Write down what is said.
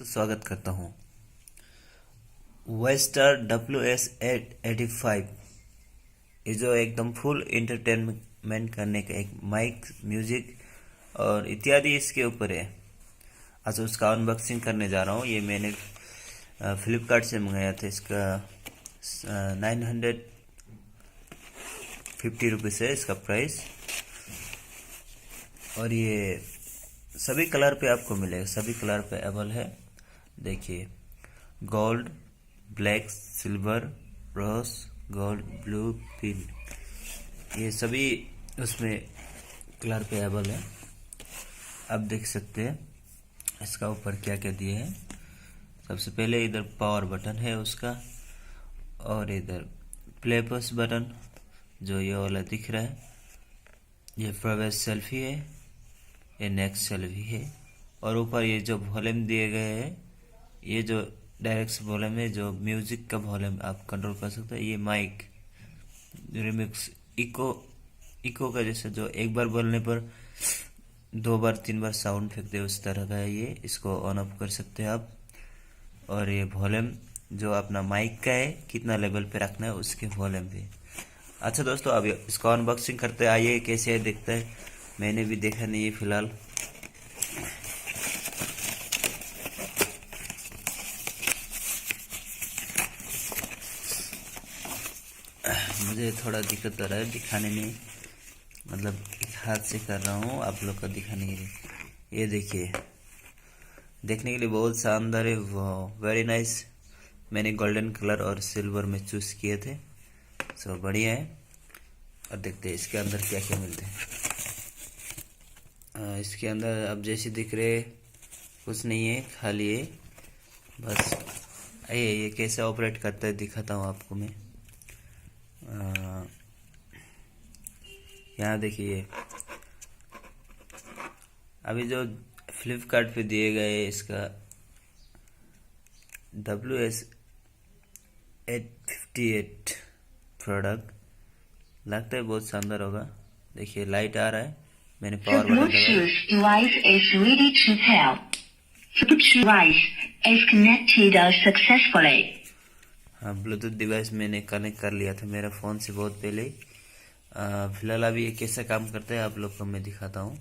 स्वागत करता हूँ। वेस्टर WS885 ये जो एकदम फुल इंटरटेनमेंट करने का एक माइक, म्यूजिक और इत्यादि इसके ऊपर है। आज उसका अनबॉक्सिंग करने जा रहा हूँ। ये मैंने फ्लिपकार्ट से मंगाया था। इसका 950 रुपीज़ है इसका प्राइस। और ये सभी कलर पे आपको मिलेगा, सभी कलर पे अवेलेबल है। देखिए, gold, black, silver, rose gold, blue, pink, ये सभी उसमें कलर पे अवेलेबल है। आप देख सकते हैं इसका ऊपर क्या क्या दिए हैं। सबसे पहले इधर पावर बटन है उसका, और इधर प्ले प्लस बटन जो ये वाला दिख रहा है, ये प्रवेश सेल्फी है, ये नेक्स्ट सेल्फी है। और ऊपर ये जो वॉल्यूम दिए गए हैं, ये जो डायरेक्ट वॉल्यूम है, जो म्यूजिक का वॉल्यूम आप कंट्रोल कर सकते हैं। ये माइक रिमिक्स इको का जैसे जो एक बार बोलने पर 2 बार 3 बार साउंड फेंकते हैं, उस तरह का है ये। इसको ऑन ऑफ कर सकते हैं आप। और ये वॉल्यूम जो अपना माइक का है, कितना लेवल पे रखना है उसके वॉल्यूम पे। अच्छा दोस्तों, अब इसको अनबॉक्सिंग करते आइए कैसे है दिखता है। मैंने भी देखा नहीं है फिलहाल। मुझे थोड़ा दिक्कत हो रहा है दिखाने में, मतलब एक हाथ से कर रहा हूँ आप लोग को दिखाने के लिए। ये देखिए, देखने के लिए बहुत शानदार है, वेरी नाइस। मैंने गोल्डन कलर और सिल्वर में चूज किए थे, सो बढ़िया है। और देखते हैं इसके अंदर क्या क्या मिलते हैं। इसके अंदर अब जैसे दिख रहे कुछ नहीं है, खाली है बस। ये कैसे ऑपरेट करता है दिखाता हूँ आपको मैं। यहाँ देखिए, अभी जो फ्लिपकार्ट पे दिए गए इसका WS858 प्रोडक्ट लगता है बहुत शानदार होगा। देखिए लाइट आ रहा है, मैंने पावर बटन दबाया। device is ready to pair. Bluetooth device is connected successfully. हाँ, ब्लूटूथ डिवाइस मैंने कनेक्ट कर लिया था मेरा फ़ोन से बहुत पहले ही। फिलहाल अभी ये कैसा काम करता है आप लोग को मैं दिखाता हूँ।